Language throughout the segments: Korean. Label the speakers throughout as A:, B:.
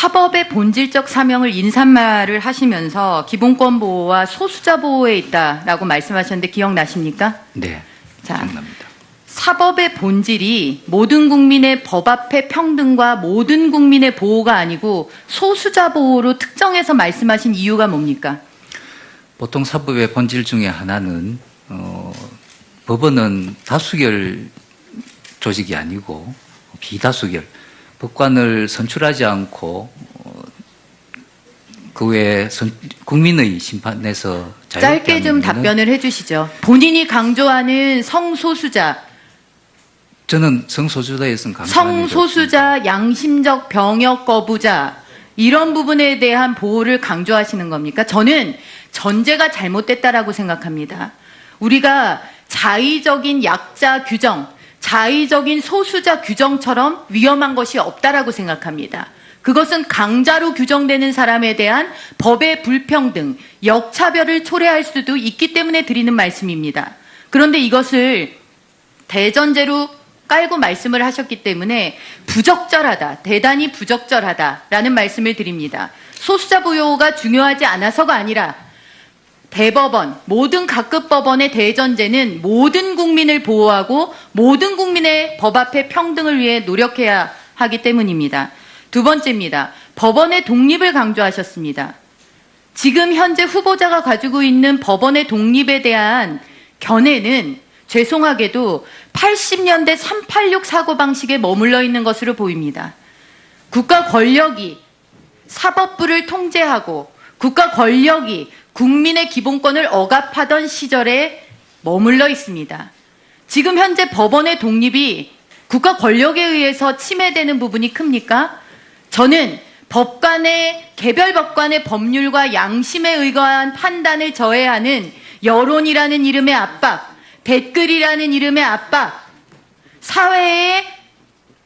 A: 사법의 본질적 사명을 인사말을 하시면서 기본권 보호와 소수자 보호에 있다라고 말씀하셨는데 기억나십니까?
B: 네,
A: 자,
B: 기억납니다.
A: 사법의 본질이 모든 국민의 법 앞에 평등과 모든 국민의 보호가 아니고 소수자 보호로 특정해서 말씀하신 이유가 뭡니까?
B: 보통 사법의 본질 중에 하나는 법원은 다수결 조직이 아니고 비다수결, 법관을 선출하지 않고 그 외에 국민의 심판에서
A: 짧게 좀 답변을 해주시죠. 본인이 강조하는 성소수자,
B: 저는 성소수자에서는 강조하는
A: 성소수자, 양심적 병역 거부자 이런 부분에 대한 보호를 강조하시는 겁니까? 저는 전제가 잘못됐다라고 생각합니다. 우리가 자의적인 약자 규정, 자의적인 소수자 규정처럼 위험한 것이 없다라고 생각합니다. 그것은 강자로 규정되는 사람에 대한 법의 불평등, 역차별을 초래할 수도 있기 때문에 드리는 말씀입니다. 그런데 이것을 대전제로 깔고 말씀을 하셨기 때문에 부적절하다, 대단히 부적절하다라는 말씀을 드립니다. 소수자 보호가 중요하지 않아서가 아니라 대법원, 모든 각급 법원의 대전제는 모든 국민을 보호하고 모든 국민의 법 앞에 평등을 위해 노력해야 하기 때문입니다. 두 번째입니다. 법원의 독립을 강조하셨습니다. 지금 현재 후보자가 가지고 있는 법원의 독립에 대한 견해는 죄송하게도 80년대 386 사고방식에 머물러 있는 것으로 보입니다. 국가 권력이 사법부를 통제하고 국가 권력이 국민의 기본권을 억압하던 시절에 머물러 있습니다. 지금 현재 법원의 독립이 국가 권력에 의해서 침해되는 부분이 큽니까? 저는 개별 법관의 법률과 양심에 의거한 판단을 저해하는 여론이라는 이름의 압박, 댓글이라는 이름의 압박, 사회의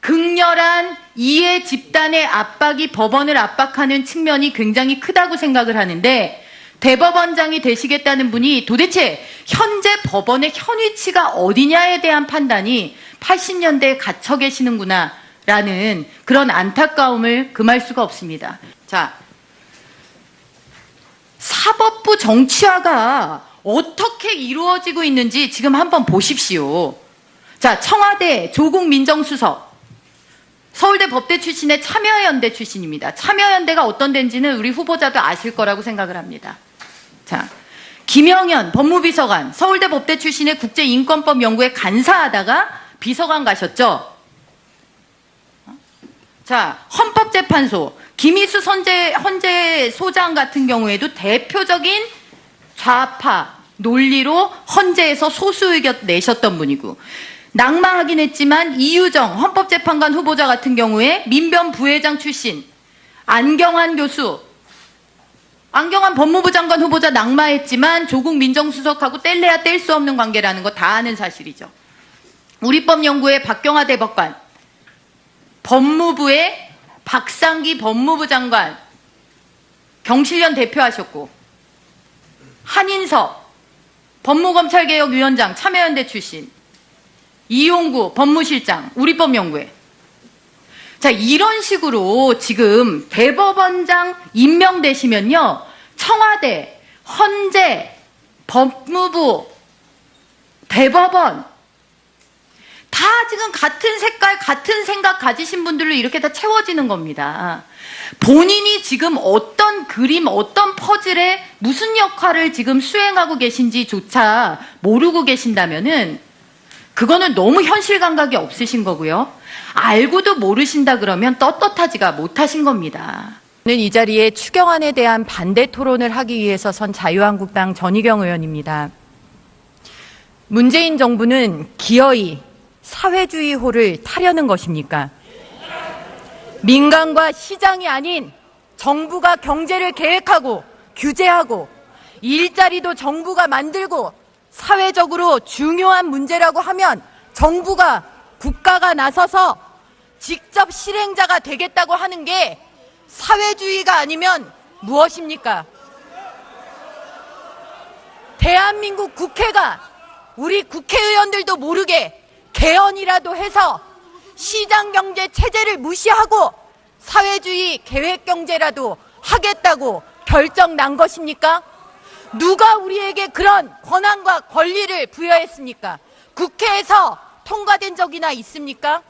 A: 극렬한 이해 집단의 압박이 법원을 압박하는 측면이 굉장히 크다고 생각을 하는데 대법원장이 되시겠다는 분이 도대체 현재 법원의 현 위치가 어디냐에 대한 판단이 80년대에 갇혀 계시는구나 라는 그런 안타까움을 금할 수가 없습니다. 자, 사법부 정치화가 어떻게 이루어지고 있는지 지금 한번 보십시오. 자, 청와대 조국 민정수석, 서울대 법대 출신의 참여연대 출신입니다. 참여연대가 어떤 데인지는 우리 후보자도 아실 거라고 생각을 합니다. 자, 김영현 법무비서관, 서울대 법대 출신의 국제인권법 연구에 간사하다가 비서관 가셨죠. 자, 헌법재판소 김희수 헌재 소장 같은 경우에도 대표적인 좌파 논리로 헌재에서 소수 의견 내셨던 분이고, 낙마하긴 했지만 이유정 헌법재판관 후보자 같은 경우에 민변 부회장 출신, 안경환 교수, 안경환 법무부 장관 후보자 낙마했지만 조국 민정수석하고 뗄래야 뗄 수 없는 관계라는 거 다 아는 사실이죠. 우리법연구회 박경화 대법관, 법무부의 박상기 법무부 장관, 경실련 대표하셨고, 한인석 법무검찰개혁위원장 참여연대 출신, 이용구 법무실장 우리법연구회. 자, 이런 식으로 지금 대법원장 임명되시면요, 청와대, 헌재, 법무부, 대법원 다 지금 같은 색깔, 같은 생각 가지신 분들로 이렇게 다 채워지는 겁니다. 본인이 지금 어떤 그림, 어떤 퍼즐에 무슨 역할을 지금 수행하고 계신지조차 모르고 계신다면은 그거는 너무 현실 감각이 없으신 거고요. 알고도 모르신다 그러면 떳떳하지가 못하신 겁니다. 저는 이 자리에 추경안에 대한 반대 토론을 하기 위해서 선 자유한국당 전희경 의원입니다. 문재인 정부는 기어이 사회주의호를 타려는 것입니까? 민간과 시장이 아닌 정부가 경제를 계획하고 규제하고 일자리도 정부가 만들고 사회적으로 중요한 문제라고 하면 정부가, 국가가 나서서 직접 실행자가 되겠다고 하는 게 사회주의가 아니면 무엇입니까? 대한민국 국회가 우리 국회의원들도 모르게 개헌이라도 해서 시장경제 체제를 무시하고 사회주의 계획경제라도 하겠다고 결정 난 것입니까? 누가 우리에게 그런 권한과 권리를 부여했습니까? 국회에서 통과된 적이나 있습니까?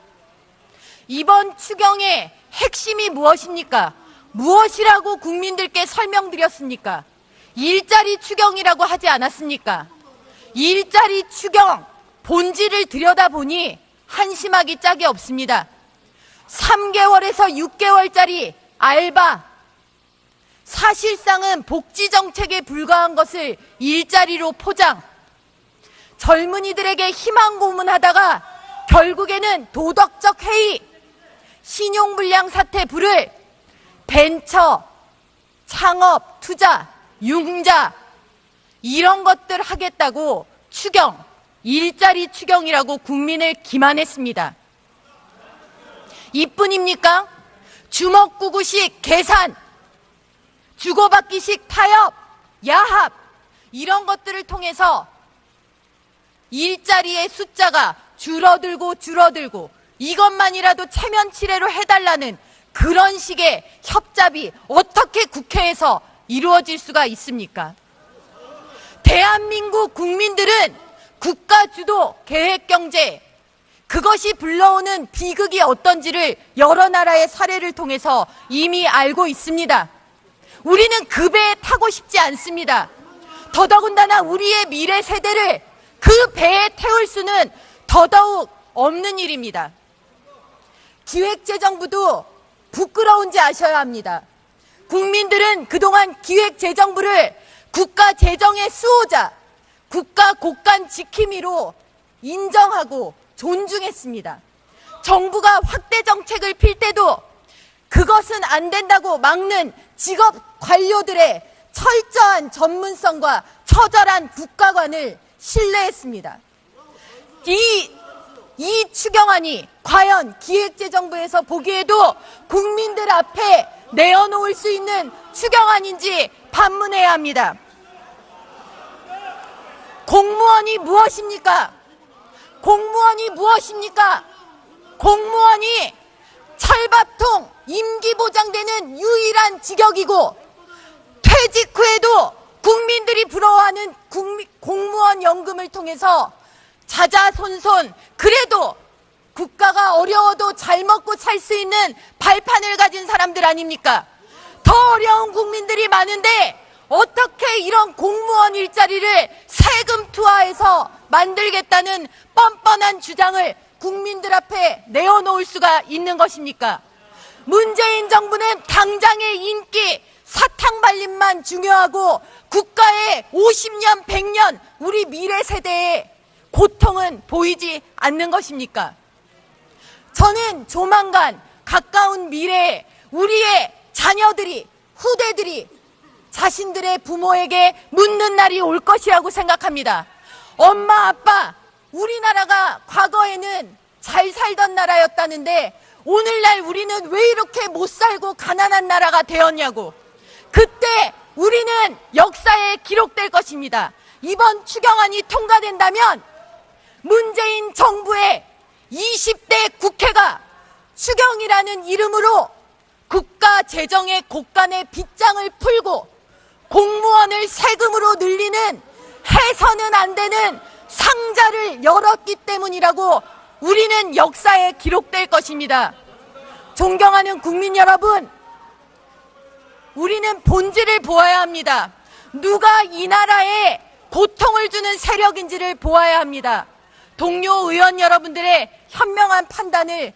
A: 이번 추경의 핵심이 무엇입니까? 무엇이라고 국민들께 설명드렸습니까? 일자리 추경이라고 하지 않았습니까? 일자리 추경 본질을 들여다보니 한심하기 짝이 없습니다. 3개월에서 6개월짜리 알바, 사실상은 복지 정책에 불과한 것을 일자리로 포장, 젊은이들에게 희망 고문하다가 결국에는 도덕적 해이, 신용불량 사태 불을 벤처, 창업, 투자, 융자 이런 것들 하겠다고 추경, 일자리 추경이라고 국민을 기만했습니다. 이뿐입니까? 주먹구구식 계산, 주고받기식 타협, 야합 이런 것들을 통해서 일자리의 숫자가 줄어들고 이것만이라도 체면치레로 해달라는 그런 식의 협잡이 어떻게 국회에서 이루어질 수가 있습니까? 대한민국 국민들은 국가주도 계획경제, 그것이 불러오는 비극이 어떤지를 여러 나라의 사례를 통해서 이미 알고 있습니다. 우리는 그 배에 타고 싶지 않습니다. 더더군다나 우리의 미래 세대를 그 배에 태울 수는 더더욱 없는 일입니다. 기획재정부도 부끄러운지 아셔야 합니다. 국민들은 그동안 기획재정부를 국가재정의 수호자, 국가 곳간 지킴이로 인정하고 존중했습니다. 정부가 확대 정책을 필 때도 그것은 안 된다고 막는 직업 관료들의 철저한 전문성과 처절한 국가관을 신뢰했습니다. 이 추경안이 과연 기획재정부에서 보기에도 국민들 앞에 내어놓을 수 있는 추경안인지 반문해야 합니다. 공무원이 무엇입니까? 공무원이 무엇입니까? 공무원이 철밥통 임기 보장되는 유일한 직역이고 퇴직 후에도 국민들이 부러워하는 공무원 연금을 통해서 자자손손 그래도 국가가 어려워도 잘 먹고 살 수 있는 발판을 가진 사람들 아닙니까? 더 어려운 국민들이 많은데 어떻게 이런 공무원 일자리를 세금 투하해서 만들겠다는 뻔뻔한 주장을 국민들 앞에 내어놓을 수가 있는 것입니까? 문재인 정부는 당장의 인기, 사탕 발림만 중요하고 국가의 50년, 100년 우리 미래 세대의 고통은 보이지 않는 것입니까? 저는 조만간 가까운 미래에 우리의 자녀들이, 후대들이 자신들의 부모에게 묻는 날이 올 것이라고 생각합니다. 엄마, 아빠, 우리나라가 과거에는 잘 살던 나라였다는데 오늘날 우리는 왜 이렇게 못 살고 가난한 나라가 되었냐고. 그때 우리는 역사에 기록될 것입니다. 이번 추경안이 통과된다면 문재인 정부의 20대 국회가 추경이라는 이름으로 국가 재정의 곳간의 빗장을 풀고 공무원을 세금으로 늘리는 해서는 안 되는 상자를 열었기 때문이라고 우리는 역사에 기록될 것입니다. 존경하는 국민 여러분, 우리는 본질을 보아야 합니다. 누가 이 나라에 고통을 주는 세력인지를 보아야 합니다. 동료 의원 여러분들의 현명한 판단을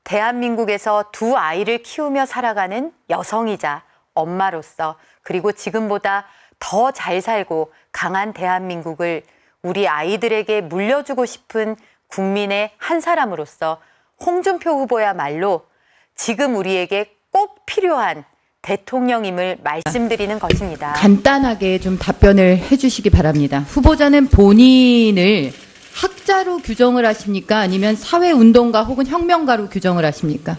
C: 대한민국에서 두 아이를 키우며 살아가는 여성이자 엄마로서 그리고 지금보다 더 잘 살고 강한 대한민국을 우리 아이들에게 물려주고 싶은 국민의 한 사람으로서 홍준표 후보야말로 지금 우리에게 꼭 필요한 대통령임을 말씀드리는 것입니다.
A: 간단하게 좀 답변을 해주시기 바랍니다. 후보자는 본인을 학자로 규정을 하십니까? 아니면 사회운동가 혹은 혁명가로 규정을 하십니까?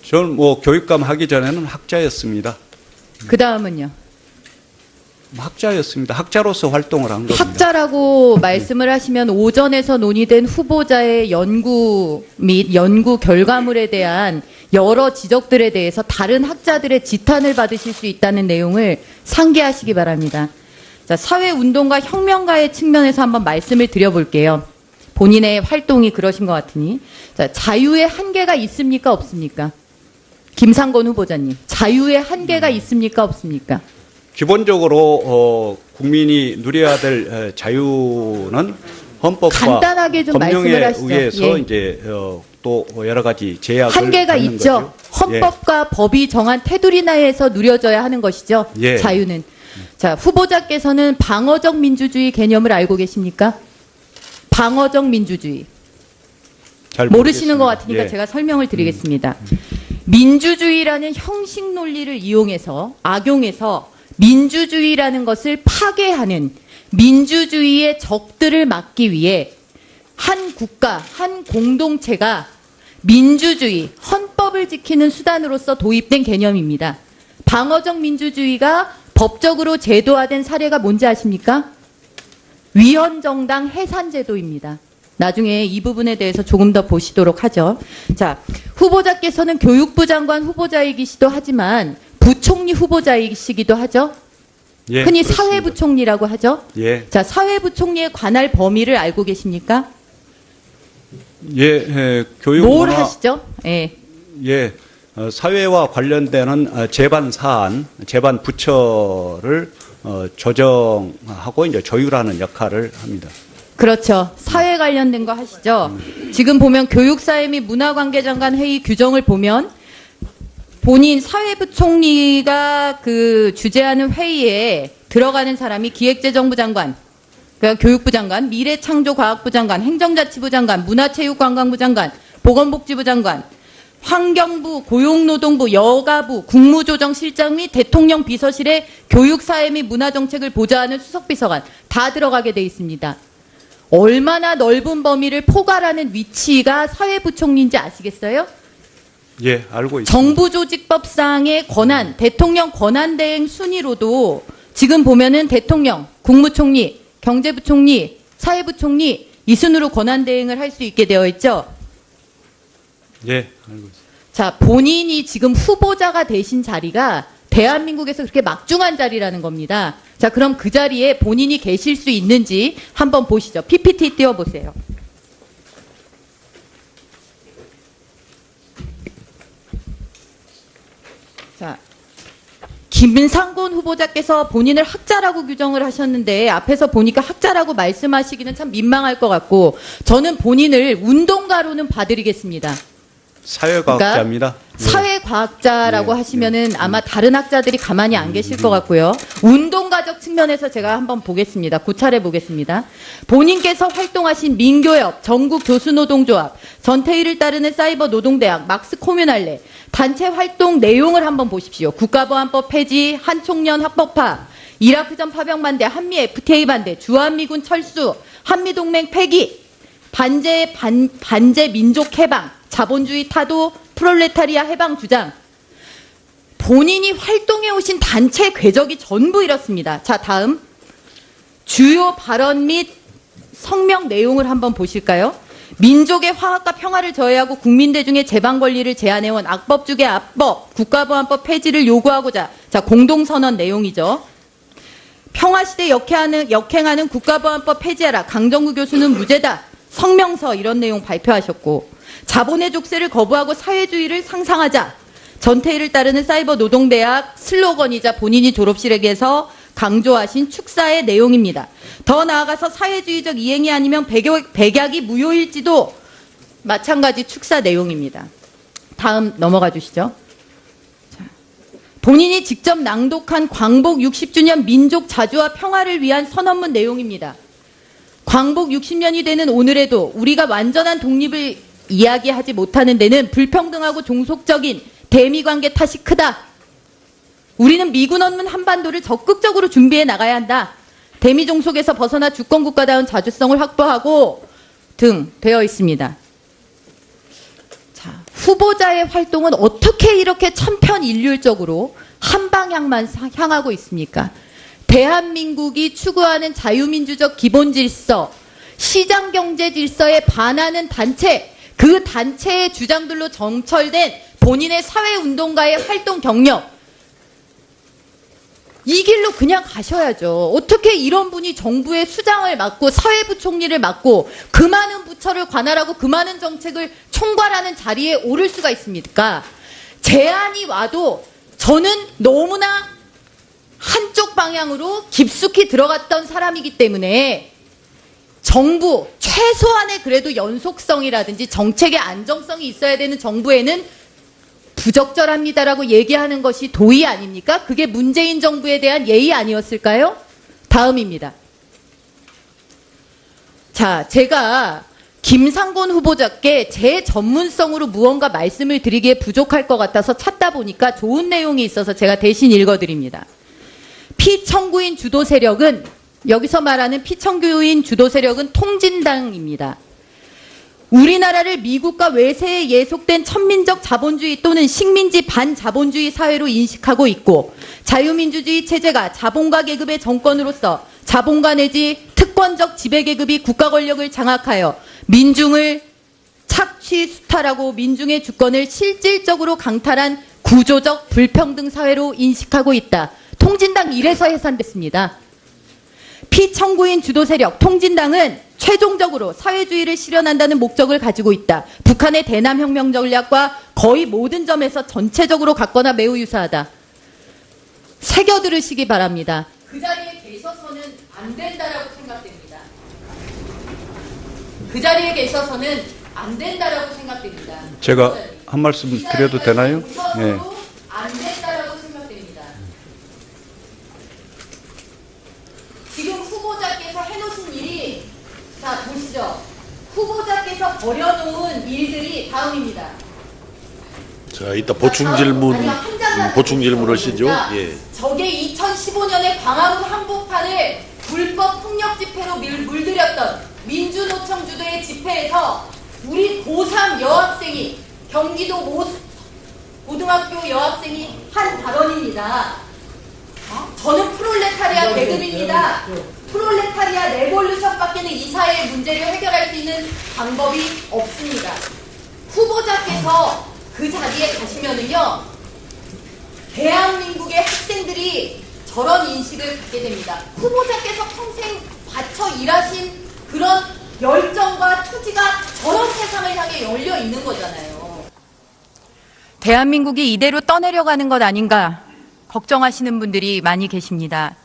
D: 저는 교육감 하기 전에는 학자였습니다.
A: 그 다음은요?
D: 학자였습니다. 학자로서 활동을 한 겁니다.
A: 학자라고 말씀을 하시면 오전에서 논의된 후보자의 연구 및 연구 결과물에 대한 여러 지적들에 대해서 다른 학자들의 지탄을 받으실 수 있다는 내용을 상기하시기 바랍니다. 자, 사회운동가 혁명가의 측면에서 한번 말씀을 드려볼게요. 본인의 활동이 그러신 것 같으니. 자, 자유의 한계가 있습니까? 없습니까? 김상곤 후보자님, 자유의 한계가 있습니까? 없습니까?
D: 기본적으로 국민이 누려야 될 자유는 헌법과
A: 간단하게 좀
D: 법령에
A: 말씀을 하시죠.
D: 의해서
A: 예.
D: 이제 또 여러 가지 제약을
A: 한계가
D: 받는
A: 있죠.
D: 거죠.
A: 헌법과 법이 정한 테두리 내에서 누려져야 하는 것이죠.
D: 예.
A: 자유는. 자, 후보자께서는 방어적 민주주의 개념을 알고 계십니까? 방어적 민주주의.
D: 잘
A: 모르시는 것
D: 모르겠습니다.
A: 같으니까
D: 예.
A: 제가 설명을 드리겠습니다. 민주주의라는 형식 논리를 이용해서 악용해서 민주주의라는 것을 파괴하는 민주주의의 적들을 막기 위해 한 국가, 한 공동체가 민주주의, 헌법을 지키는 수단으로서 도입된 개념입니다. 방어적 민주주의가 법적으로 제도화된 사례가 뭔지 아십니까? 위헌정당 해산제도입니다. 나중에 이 부분에 대해서 조금 더 보시도록 하죠. 자, 후보자께서는 교육부 장관 후보자이기시도 하지만 부총리 후보자이시기도 하죠.
D: 예,
A: 흔히
D: 그렇습니다.
A: 사회부총리라고 하죠.
D: 예,
A: 자, 사회부총리에 관할 범위를 알고 계십니까?
D: 교육
A: 뭘
D: 문화,
A: 하시죠? 예.
D: 사회와 관련되는 재반 사안, 재반 부처를 조정하고 이제 조율하는 역할을 합니다.
A: 그렇죠. 사회 관련된 거 하시죠. 지금 보면 교육사회 및 문화관계장관 회의 규정을 보면 본인 사회부총리가 그 주재하는 회의에 들어가는 사람이 기획재정부 장관, 그러니까 교육부 장관, 미래창조과학부 장관, 행정자치부 장관, 문화체육관광부 장관, 보건복지부 장관, 환경부, 고용노동부, 여가부, 국무조정실장 및 대통령 비서실의 교육사회 및 문화정책을 보좌하는 수석비서관 다 들어가게 돼 있습니다. 얼마나 넓은 범위를 포괄하는 위치가 사회부총리인지 아시겠어요?
D: 예, 알고 있습니다.
A: 정부조직법상의 권한, 대통령 권한대행 순위로도 지금 보면은 대통령, 국무총리, 경제부총리, 사회부총리 이 순으로 권한대행을 할 수 있게 되어 있죠.
D: 예, 알고 있습니다.
A: 자, 본인이 지금 후보자가 되신 자리가 대한민국에서 그렇게 막중한 자리라는 겁니다. 자, 그럼 그 자리에 본인이 계실 수 있는지 한번 보시죠. PPT 띄워보세요. 자, 김상곤 후보자께서 본인을 학자라고 규정을 하셨는데 앞에서 보니까 학자라고 말씀하시기는 참 민망할 것 같고 저는 본인을 운동가로는 봐드리겠습니다.
D: 사회과학자입니다.
A: 사회과학자라고
D: 예,
A: 하시면은 아마 다른 학자들이 가만히 안 계실 것 같고요. 운동가적 측면에서 제가 한번 보겠습니다. 고찰해 보겠습니다. 본인께서 활동하신 민교협, 전국교수노동조합, 전태일을 따르는 사이버노동대학, 막스코뮤날레 단체 활동 내용을 한번 보십시오. 국가보안법 폐지, 한총련 합법화, 이라크전 파병 반대, 한미 FTA 반대, 주한미군 철수, 한미동맹 폐기, 반제 민족 해방, 자본주의 타도, 프롤레타리아 해방 주장. 본인이 활동해 오신 단체 궤적이 전부 이렇습니다. 자, 다음. 주요 발언 및 성명 내용을 한번 보실까요? 민족의 화합과 평화를 저해하고 국민 대중의 재방 권리를 제한해온 악법주의 압법, 국가보안법 폐지를 요구하고자. 자, 공동선언 내용이죠. 평화시대 역행하는 국가보안법 폐지하라. 강정구 교수는 무죄다. 성명서 이런 내용 발표하셨고 자본의 족쇄를 거부하고 사회주의를 상상하자. 전태일을 따르는 사이버 노동대학 슬로건이자 본인이 졸업실에게서 강조하신 축사의 내용입니다. 더 나아가서 사회주의적 이행이 아니면 백약이 무효일지도 마찬가지 축사 내용입니다. 다음 넘어가 주시죠. 자, 본인이 직접 낭독한 광복 60주년 민족 자주와 평화를 위한 선언문 내용입니다. 광복 60년이 되는 오늘에도 우리가 완전한 독립을 이야기하지 못하는 데는 불평등하고 종속적인 대미관계 탓이 크다. 우리는 미군 없는 한반도를 적극적으로 준비해 나가야 한다. 대미 종속에서 벗어나 주권국가다운 자주성을 확보하고 등 되어 있습니다. 자, 후보자의 활동은 어떻게 이렇게 천편일률적으로 한 방향만 향하고 있습니까? 대한민국이 추구하는 자유민주적 기본질서, 시장경제 질서에 반하는 단체, 그 단체의 주장들로 점철된 본인의 사회운동가의 활동 경력, 이 길로 그냥 가셔야죠. 어떻게 이런 분이 정부의 수장을 맡고 사회부총리를 맡고 그 많은 부처를 관할하고 그 많은 정책을 총괄하는 자리에 오를 수가 있습니까? 제안이 와도 저는 너무나 한쪽 방향으로 깊숙이 들어갔던 사람이기 때문에 정부, 최소한의 그래도 연속성이라든지 정책의 안정성이 있어야 되는 정부에는 부적절합니다라고 얘기하는 것이 도의 아닙니까? 그게 문재인 정부에 대한 예의 아니었을까요? 다음입니다. 자, 제가 김상곤 후보자께 제 전문성으로 무언가 말씀을 드리기에 부족할 것 같아서 찾다 보니까 좋은 내용이 있어서 제가 대신 읽어드립니다. 피청구인 주도 세력은, 여기서 말하는 피청구인 주도 세력은 통진당입니다. 우리나라를 미국과 외세에 예속된 천민적 자본주의 또는 식민지 반자본주의 사회로 인식하고 있고, 자유민주주의 체제가 자본가 계급의 정권으로서 자본가 내지 특권적 지배계급이 국가 권력을 장악하여 민중을 착취 수탈하고 민중의 주권을 실질적으로 강탈한 구조적 불평등 사회로 인식하고 있다. 통진당 1에서 해산됐습니다. 피청구인 주도 세력 통진당은 최종적으로 사회주의를 실현한다는 목적을 가지고 있다. 북한의 대남혁명 전략과 거의 모든 점에서 전체적으로 같거나 매우 유사하다. 새겨 들으시기 바랍니다. 그 자리에 계셔서는 안 된다라고 생각됩니다. 그 자리에 계셔서는 안 된다라고 생각됩니다.
D: 제가 한 말씀 드려도 되나요? 예.
A: 안 된다라고 생각됩니다. 지금 후보자께서 해놓으신 일이, 자 보시죠. 후보자께서 버려놓은 일들이 다음입니다.
E: 자, 이따 보충 질문, 보충 질문 하시죠. 예.
A: 저게 2015년에 광화문 한복판을 불법 폭력 집회로 물들였던 민주노총 주도의 집회에서 우리 고3 여학생이, 경기도 고등학교 여학생이 한 발언입니다. 저는 프롤레타리아 계급입니다. 프롤레타리아 레볼루션밖에는 이 사회의 문제를 해결할 수 있는 방법이 없습니다. 후보자께서 그 자리에 가시면은요, 대한민국의 학생들이 저런 인식을 갖게 됩니다. 후보자께서 평생 바쳐 일하신 그런 열정과 투지가 저런 세상을 향해 열려 있는 거잖아요. 대한민국이 이대로 떠내려가는 것 아닌가 걱정하시는 분들이 많이 계십니다.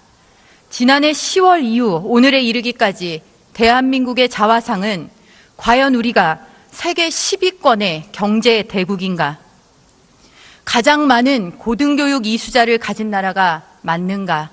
A: 지난해 10월 이후 오늘에 이르기까지 대한민국의 자화상은 과연 우리가 세계 10위권의 경제 대국인가? 가장 많은 고등교육 이수자를 가진 나라가 맞는가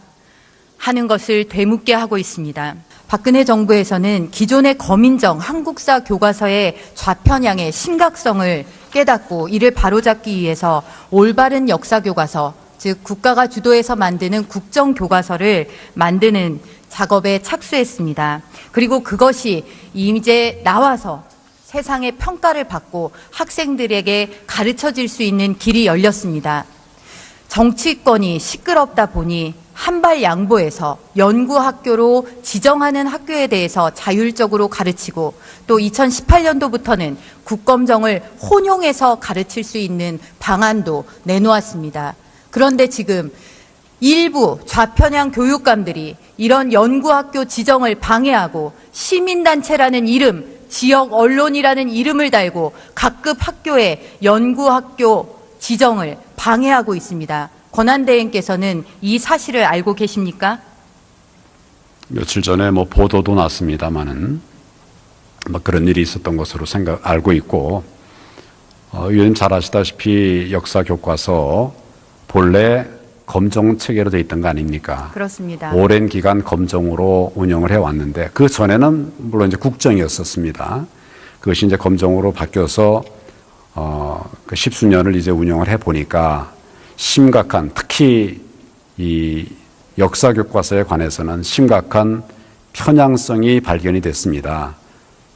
A: 하는 것을 되묻게 하고 있습니다. 박근혜 정부에서는 기존의 거민정 한국사 교과서의 좌편향의 심각성을 깨닫고 이를 바로잡기 위해서 올바른 역사교과서, 즉 국가가 주도해서 만드는 국정교과서를 만드는 작업에 착수했습니다. 그리고 그것이 이제 나와서 세상의 평가를 받고 학생들에게 가르쳐질 수 있는 길이 열렸습니다. 정치권이 시끄럽다 보니 한발 양보해서 연구학교로 지정하는 학교에 대해서 자율적으로 가르치고, 또 2018년도부터는 국검정을 혼용해서 가르칠 수 있는 방안도 내놓았습니다. 그런데 지금 일부 좌편향 교육감들이 이런 연구학교 지정을 방해하고 시민단체라는 이름, 지역 언론이라는 이름을 달고 각급 학교의 연구학교 지정을 방해하고 있습니다. 권한대행께서는 이 사실을 알고 계십니까?
F: 며칠 전에 보도도 났습니다만은 그런 일이 있었던 것으로 알고 있고, 의원님 잘 아시다시피 역사 교과서 본래 검정 체계로 되어 있던 거 아닙니까?
A: 그렇습니다.
F: 오랜 기간 검정으로 운영을 해왔는데, 그 전에는 물론 이제 국정이었었습니다. 그것이 이제 검정으로 바뀌어서 그 십수년을 이제 운영을 해 보니까 심각한, 특히 이 역사 교과서에 관해서는 심각한 편향성이 발견이 됐습니다.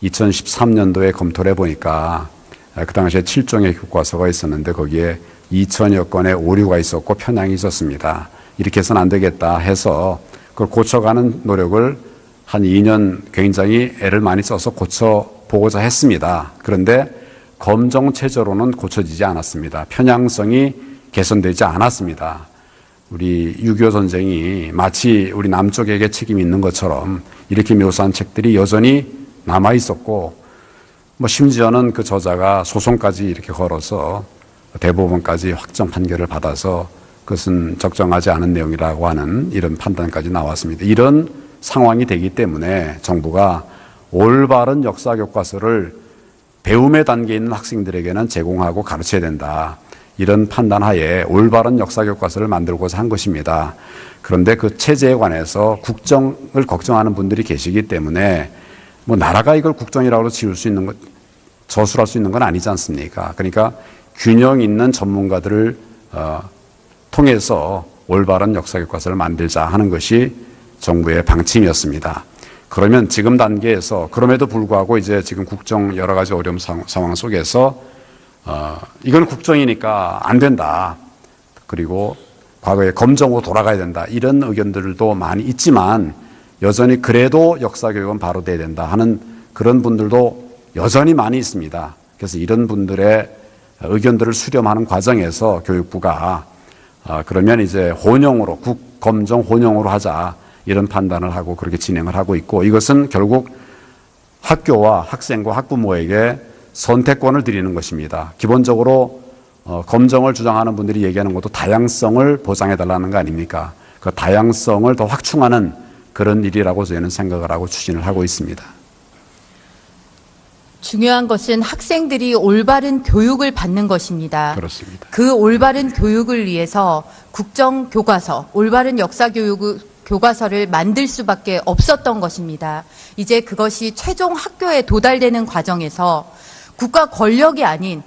F: 2013년도에 검토를 해보니까 그 당시에 7종의 교과서가 있었는데 거기에 2000여 건의 오류가 있었고 편향이 있었습니다. 이렇게 해서는 안 되겠다 해서 그걸 고쳐가는 노력을 한 2년 굉장히 애를 많이 써서 고쳐보고자 했습니다. 그런데 검정 체제로는 고쳐지지 않았습니다. 편향성이 개선되지 않았습니다. 우리 6.25 전쟁이 마치 우리 남쪽에게 책임이 있는 것처럼 이렇게 묘사한 책들이 여전히 남아 있었고, 뭐 심지어는 그 저자가 소송까지 이렇게 걸어서 대법원까지 확정 판결을 받아서 그것은 적정하지 않은 내용이라고 하는 이런 판단까지 나왔습니다. 이런 상황이 되기 때문에 정부가 올바른 역사 교과서를 배움의 단계에 있는 학생들에게는 제공하고 가르쳐야 된다. 이런 판단하에 올바른 역사 교과서를 만들고자 한 것입니다. 그런데 그 체제에 관해서 국정을 걱정하는 분들이 계시기 때문에 뭐 나라가 이걸 국정이라고 지을 수 있는 것, 저술할 수 있는 건 아니지 않습니까? 그러니까 균형 있는 전문가들을 통해서 올바른 역사 교과서를 만들자 하는 것이 정부의 방침이었습니다. 그러면 지금 단계에서 그럼에도 불구하고 이제 지금 국정 여러 가지 어려운 상황 속에서 이건 국정이니까 안 된다. 그리고 과거에 검정으로 돌아가야 된다. 이런 의견들도 많이 있지만 여전히 그래도 역사 교육은 바로 돼야 된다 하는 그런 분들도 여전히 많이 있습니다. 그래서 이런 분들의 의견들을 수렴하는 과정에서 교육부가 그러면 이제 혼용으로 국검정 혼용으로 하자. 이런 판단을 하고 그렇게 진행을 하고 있고, 이것은 결국 학교와 학생과 학부모에게 선택권을 드리는 것입니다. 기본적으로 검정을 주장하는 분들이 얘기하는 것도 다양성을 보장해달라는 거 아닙니까? 그 다양성을 더 확충하는 그런 일이라고 저희는 생각을 하고 추진을 하고 있습니다.
A: 중요한 것은 학생들이 올바른 교육을 받는 것입니다.
F: 그렇습니다.
A: 그 올바른 교육을 위해서 국정교과서, 올바른 교과서를 만들 수밖에 없었던 것입니다. 이제 그것이 최종 학교에 도달되는 과정에서 국가 권력이 아닌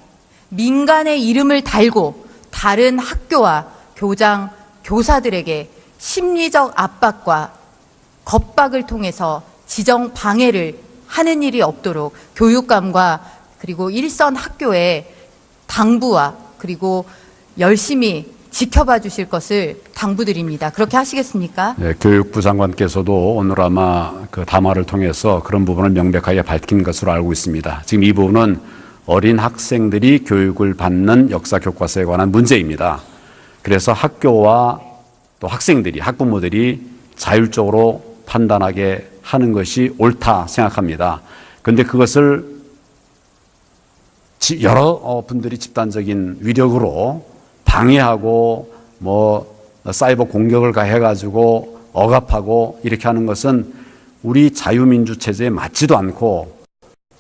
A: 민간의 이름을 달고 다른 학교와 교장, 교사들에게 심리적 압박과 겁박을 통해서 지정 방해를 하는 일이 없도록 교육감과 그리고 일선 학교의 당부와 그리고 열심히 지켜봐 주실 것을 당부드립니다. 그렇게 하시겠습니까?
F: 네, 교육부 장관께서도 오늘 아마 그 담화를 통해서 그런 부분을 명백하게 밝힌 것으로 알고 있습니다. 지금 이 부분은 어린 학생들이 교육을 받는 역사 교과서에 관한 문제입니다. 그래서 학교와 또 학생들이, 학부모들이 자율적으로 판단하게 하는 것이 옳다 생각합니다. 그런데 그것을 여러 분들이 집단적인 위력으로 방해하고 뭐 사이버 공격을 가해가지고 억압하고 이렇게 하는 것은 우리 자유민주 체제에 맞지도 않고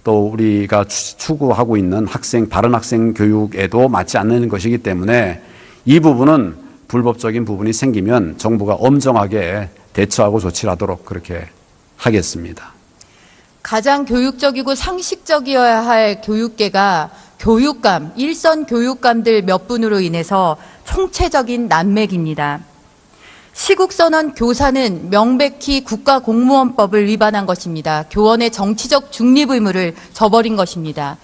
F: 또 우리가 추구하고 있는 바른 학생 교육에도 맞지 않는 것이기 때문에 이 부분은 불법적인 부분이 생기면 정부가 엄정하게 대처하고 조치를 하도록 그렇게 하겠습니다.
A: 가장 교육적이고 상식적이어야 할 교육계가 교육감, 일선 교육감들 몇 분으로 인해서 총체적인 난맥입니다. 시국선언 교사는 명백히 국가공무원법을 위반한 것입니다. 교원의 정치적 중립 의무를 저버린 것입니다.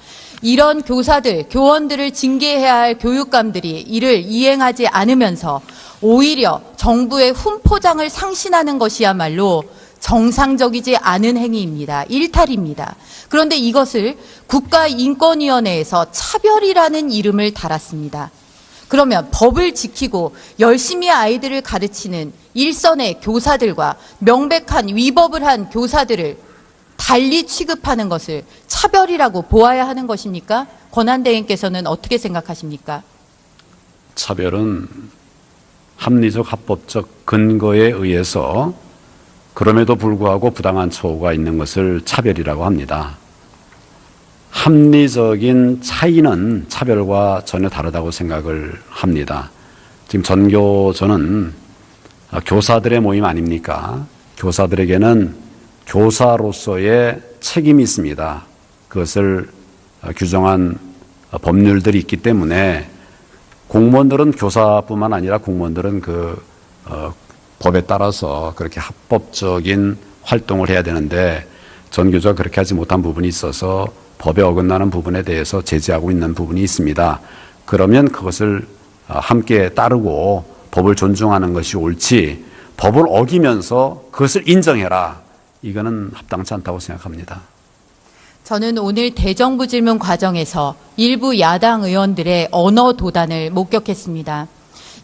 A: 이런 교사들, 교원들을 징계해야 할 교육감들이 이를 이행하지 않으면서 오히려 정부의 훈포장을 상신하는 것이야말로 정상적이지 않은 행위입니다. 일탈입니다. 그런데 이것을 국가인권위원회에서 차별이라는 이름을 달았습니다. 그러면 법을 지키고 열심히 아이들을 가르치는 일선의 교사들과 명백한 위법을 한 교사들을 달리 취급하는 것을 차별이라고 보아야 하는 것입니까? 권한대행께서는 어떻게 생각하십니까?
F: 차별은 합리적 합법적 근거에 의해서 그럼에도 불구하고 부당한 처우가 있는 것을 차별이라고 합니다. 합리적인 차이는 차별과 전혀 다르다고 생각을 합니다. 지금 전교조는 교사들의 모임 아닙니까? 교사들에게는 교사로서의 책임이 있습니다. 그것을 규정한 법률들이 있기 때문에 공무원들은 교사뿐만 아니라 공무원들은 법에 따라서 그렇게 합법적인 활동을 해야 되는데 전교조가 그렇게 하지 못한 부분이 있어서 법에 어긋나는 부분에 대해서 제재하고 있는 부분이 있습니다. 그러면 그것을 함께 따르고 법을 존중하는 것이 옳지, 법을 어기면서 그것을 인정해라. 이거는 합당치 않다고 생각합니다.
A: 저는 오늘 대정부 질문 과정에서 일부 야당 의원들의 언어 도단을 목격했습니다.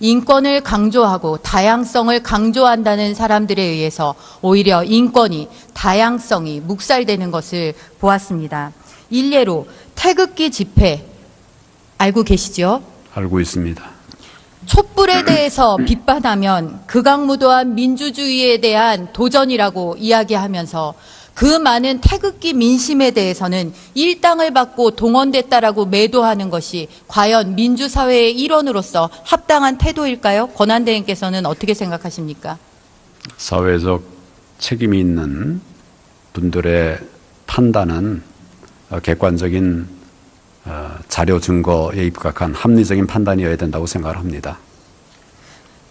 A: 인권을 강조하고 다양성을 강조한다는 사람들에 의해서 오히려 인권이, 다양성이 묵살되는 것을 보았습니다. 일례로 태극기 집회 알고 계시죠?
F: 알고 있습니다.
A: 촛불에 대해서 비판하면 극악무도한 민주주의에 대한 도전이라고 이야기하면서 그 많은 태극기 민심에 대해서는 일당을 받고 동원됐다라고 매도하는 것이 과연 민주사회의 일원으로서 합당한 태도일까요? 권한대행께서는 어떻게 생각하십니까?
F: 사회적 책임이 있는 분들의 판단은 객관적인 자료 증거에 입각한 합리적인 판단이어야 된다고 생각을 합니다.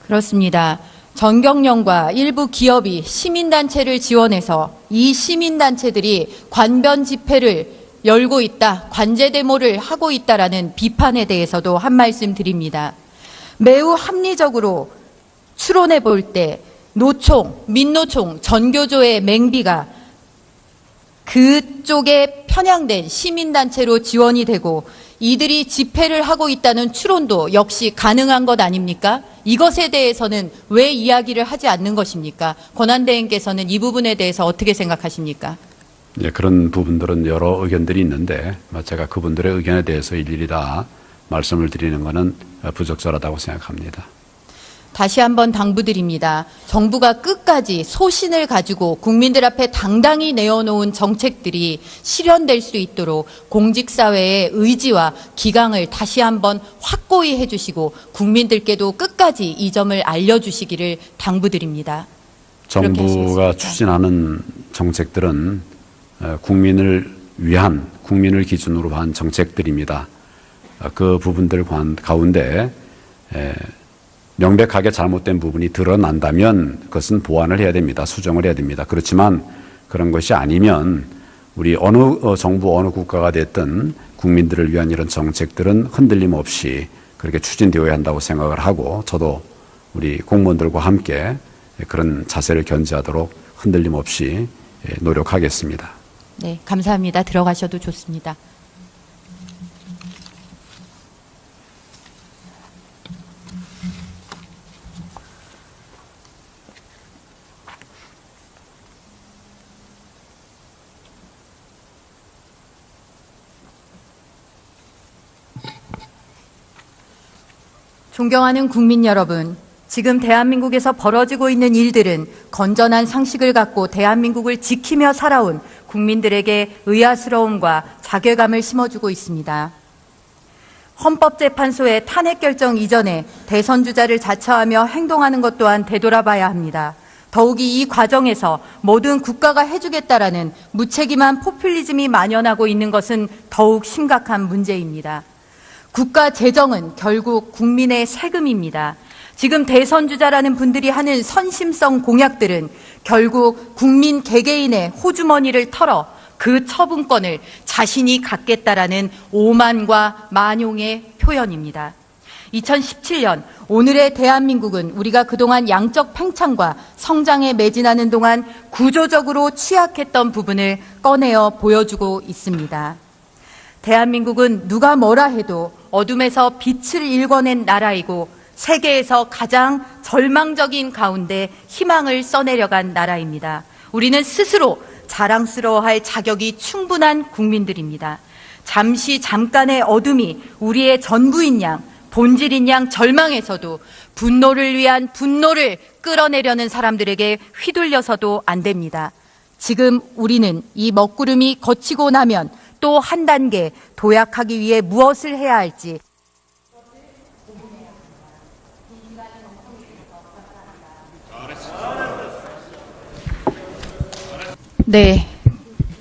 A: 그렇습니다. 전경련과 일부 기업이 시민단체를 지원해서 이 시민단체들이 관변 집회를 열고 있다, 관제 데모를 하고 있다라는 비판에 대해서도 한 말씀 드립니다. 매우 합리적으로 추론해 볼 때 노총, 민노총, 전교조의 맹비가 그쪽에 편향된 시민단체로 지원이 되고 이들이 집회를 하고 있다는 추론도 역시 가능한 것 아닙니까? 이것에 대해서는 왜 이야기를 하지 않는 것입니까? 권한대행께서는 이 부분에 대해서 어떻게 생각하십니까?
F: 예, 그런 부분들은 여러 의견들이 있는데 제가 그분들의 의견에 대해서 일일이 다 말씀을 드리는 것은 부적절하다고 생각합니다.
A: 다시 한번 당부드립니다. 정부가 끝까지 소신을 가지고 국민들 앞에 당당히 내어놓은 정책들이 실현될 수 있도록 공직사회의 의지와 기강을 다시 한번 확고히 해주시고 국민들께도 끝까지 이 점을 알려주시기를 당부드립니다.
F: 정부가 추진하는 정책들은 국민을 위한, 국민을 기준으로 한 정책들입니다. 그 부분들 가운데 명백하게 잘못된 부분이 드러난다면 그것은 보완을 해야 됩니다. 수정을 해야 됩니다. 그렇지만 그런 것이 아니면 우리 어느 정부, 어느 국가가 됐든 국민들을 위한 이런 정책들은 흔들림 없이 그렇게 추진되어야 한다고 생각을 하고 저도 우리 공무원들과 함께 그런 자세를 견지하도록 흔들림 없이 노력하겠습니다.
A: 네, 감사합니다. 들어가셔도 좋습니다. 존경하는 국민 여러분, 지금 대한민국에서 벌어지고 있는 일들은 건전한 상식을 갖고 대한민국을 지키며 살아온 국민들에게 의아스러움과 자괴감을 심어주고 있습니다. 헌법재판소의 탄핵 결정 이전에 대선 주자를 자처하며 행동하는 것 또한 되돌아봐야 합니다. 더욱이 이 과정에서 모든 국가가 해주겠다라는 무책임한 포퓰리즘이 만연하고 있는 것은 더욱 심각한 문제입니다. 국가 재정은 결국 국민의 세금입니다. 지금 대선 주자라는 분들이 하는 선심성 공약들은 결국 국민 개개인의 호주머니를 털어 그 처분권을 자신이 갖겠다라는 오만과 만용의 표현입니다. 2017년 오늘의 대한민국은 우리가 그동안 양적 팽창과 성장에 매진하는 동안 구조적으로 취약했던 부분을 꺼내어 보여주고 있습니다. 대한민국은 누가 뭐라 해도 어둠에서 빛을 일궈낸 나라이고 세계에서 가장 절망적인 가운데 희망을 써내려간 나라입니다. 우리는 스스로 자랑스러워할 자격이 충분한 국민들입니다. 잠깐의 어둠이 우리의 전부인 양, 본질인 양 절망에서도 분노를 위한 분노를 끌어내려는 사람들에게 휘둘려서도 안 됩니다. 지금 우리는 이 먹구름이 거치고 나면 또 한 단계 도약하기 위해 무엇을 해야 할지 네,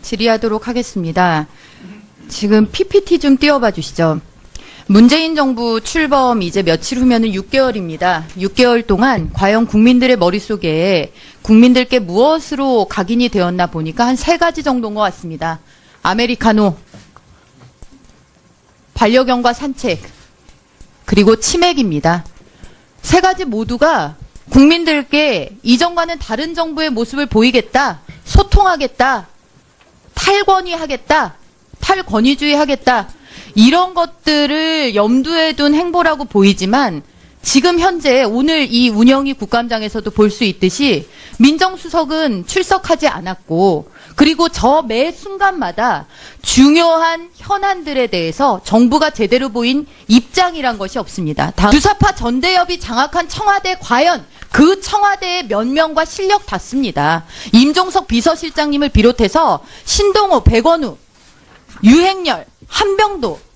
A: 질의하도록 하겠습니다. 지금 PPT 좀 띄워봐 주시죠. 문재인 정부 출범 이제 며칠 후면은 6개월입니다. 6개월 동안 과연 국민들의 머릿속에 국민들께 무엇으로 각인이 되었나 보니까 한 3가지 정도인 것 같습니다. 아메리카노, 반려견과 산책, 그리고 치맥입니다. 3가지 모두가 국민들께 이전과는 다른 정부의 모습을 보이겠다, 소통하겠다, 탈권위하겠다, 탈권위주의하겠다, 이런 것들을 염두에 둔 행보라고 보이지만 지금 현재 오늘 이 운영위 국감장에서도 볼 수 있듯이 민정수석은 출석하지 않았고, 그리고 저 매 순간마다 중요한 현안들에 대해서 정부가 제대로 보인 입장이란 것이 없습니다. 주사파 전대협이 장악한 청와대, 과연 그 청와대의 면면과 실력 닿습니다. 임종석 비서실장님을 비롯해서 신동호, 백원우, 유행열, 한병도,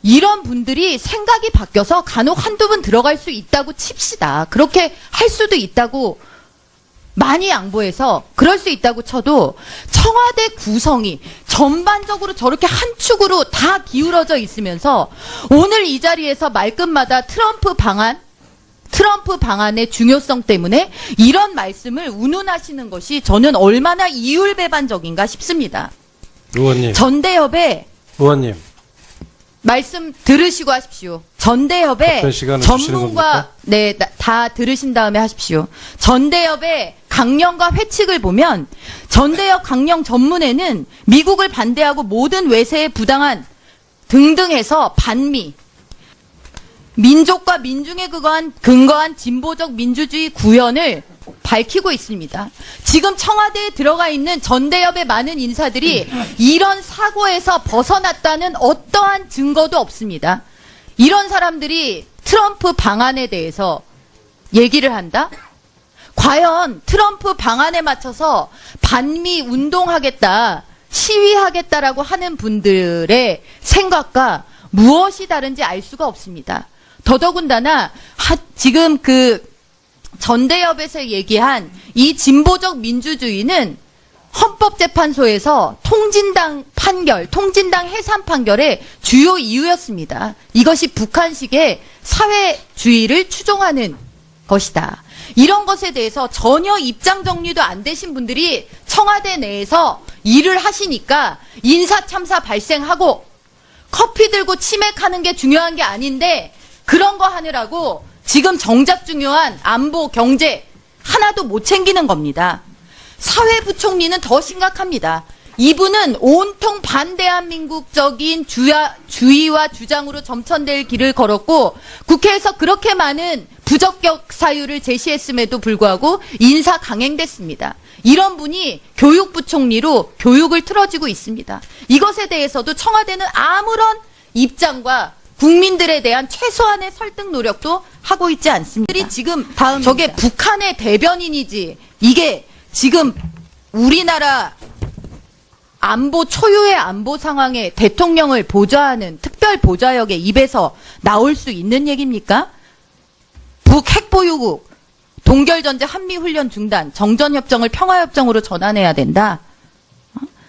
A: 이런 분들이 생각이 바뀌어서 간혹 한두 분 들어갈 수 있다고 칩시다. 그렇게 할 수도 있다고 많이 양보해서 그럴 수 있다고 쳐도 청와대 구성이 전반적으로 저렇게 한 축으로 다 기울어져 있으면서 오늘 이 자리에서 말끝마다 트럼프 방안의 중요성 때문에 이런 말씀을 운운하시는 것이 저는 얼마나 이율배반적인가 싶습니다.
G: 의원님.
A: 전대협의
G: 의원님.
A: 말씀 들으시고 하십시오. 전대협의
G: 답변 시간을 주시는
A: 전문가,
G: 겁니까?
A: 네, 다 들으신 다음에 하십시오. 전대협의 강령과 회칙을 보면 전대협 강령 전문에는 미국을 반대하고 모든 외세에 부당한 등등 해서 반미, 민족과 민중에 근거한 진보적 민주주의 구현을 밝히고 있습니다. 지금 청와대에 들어가 있는 전대협의 많은 인사들이 이런 사고에서 벗어났다는 어떠한 증거도 없습니다. 이런 사람들이 트럼프 방안에 대해서 얘기를 한다? 과연 트럼프 방안에 맞춰서 반미 운동하겠다, 시위하겠다라고 하는 분들의 생각과 무엇이 다른지 알 수가 없습니다. 더더군다나 지금 전대협에서 얘기한 이 진보적 민주주의는 헌법재판소에서 통진당 해산 판결의 주요 이유였습니다. 이것이 북한식의 사회주의를 추종하는 것이다. 이런 것에 대해서 전혀 입장 정리도 안 되신 분들이 청와대 내에서 일을 하시니까 인사참사 발생하고 커피 들고 치맥하는 게 중요한 게 아닌데 그런 거 하느라고 지금 정작 중요한 안보, 경제 하나도 못 챙기는 겁니다. 사회부총리는 더 심각합니다. 이분은 온통 반대한민국적인 주의와 주장으로 점천될 길을 걸었고 국회에서 그렇게 많은 부적격 사유를 제시했음에도 불구하고 인사 강행됐습니다. 이런 분이 교육부총리로 교육을 틀어지고 있습니다. 이것에 대해서도 청와대는 아무런 입장과 국민들에 대한 최소한의 설득 노력도 하고 있지 않습니다. 지금 저게 북한의 대변인이지 이게 지금 우리나라 초유의 안보 상황에 대통령을 보좌하는 특별 보좌역의 입에서 나올 수 있는 얘기입니까? 북 핵보유국, 동결전제 한미훈련 중단, 정전협정을 평화협정으로 전환해야 된다.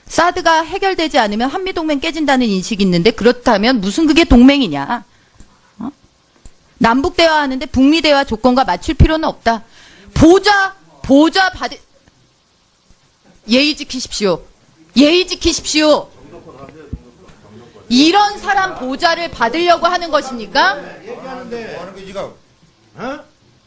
A: 사드가 해결되지 않으면 한미동맹 깨진다는 인식이 있는데 그렇다면 무슨 그게 동맹이냐. 남북대화하는데 북미대화 조건과 맞출 필요는 없다. 보좌 받을, 예의 지키십시오. 예의 지키십시오. 이런 사람 보좌를 받으려고 하는 것입니까?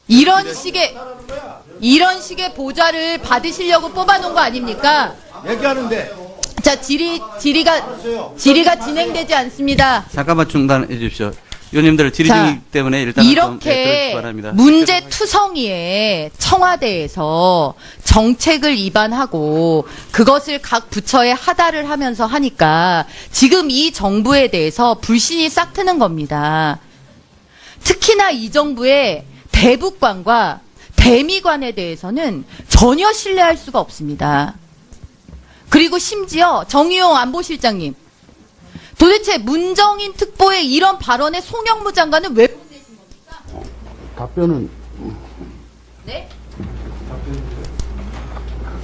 A: 이런 식의 보좌를 받으시려고 뽑아놓은 거 아닙니까?
H: 얘기하는데.
A: 자, 질의가 진행되지 않습니다.
I: 잠깐만 중단해 주십시오. 의원님들 질의 중이기 때문에 일단
A: 이렇게 문제투성이에 청와대에서 정책을 위반하고 그것을 각 부처에 하달을 하면서 하니까 지금 이 정부에 대해서 불신이 싹 트는 겁니다. 특히나 이 정부의 대북관과 대미관에 대해서는 전혀 신뢰할 수가 없습니다. 그리고 심지어 정의용 안보실장님, 도대체 문정인 특보의 이런 발언에 송영무 장관은 왜 보내신 겁니까?
F: 답변은
A: 네?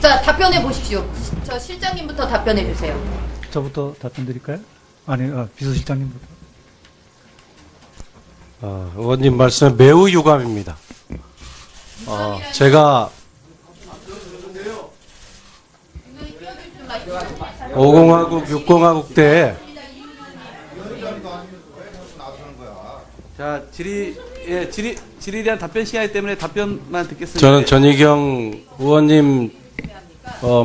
A: 자, 답변해 보십시오. 저 실장님부터 답변해 주세요.
H: 저부터 답변 드릴까요? 아니, 비서실장님부터.
G: 의원님 말씀에 매우 유감입니다. 제가 50하국, 60하국 때
I: 자, 질의 질의에 대한 답변 시간이기 때문에 답변만 듣겠습니다.
G: 저는 전희경 의원님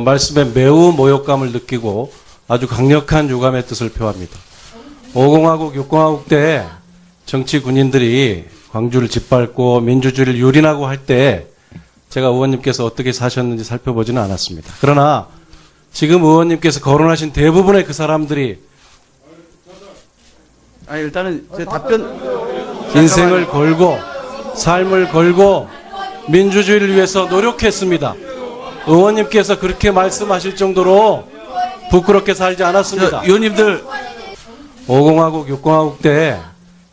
G: 말씀에 매우 모욕감을 느끼고 아주 강력한 유감의 뜻을 표합니다. 5공화국, 6공화국 때 정치 군인들이 광주를 짓밟고 민주주의를 유린하고 할 때 제가 의원님께서 어떻게 사셨는지 살펴보지는 않았습니다. 그러나 지금 의원님께서 거론하신 대부분의 그 사람들이
I: 일단은 제 답변
G: 인생을 걸고 삶을 걸고 민주주의를 위해서 노력했습니다. 의원님께서 그렇게 말씀하실 정도로 부끄럽게 살지 않았습니다.
I: 의원님들
G: 5공화국, 6공화국 때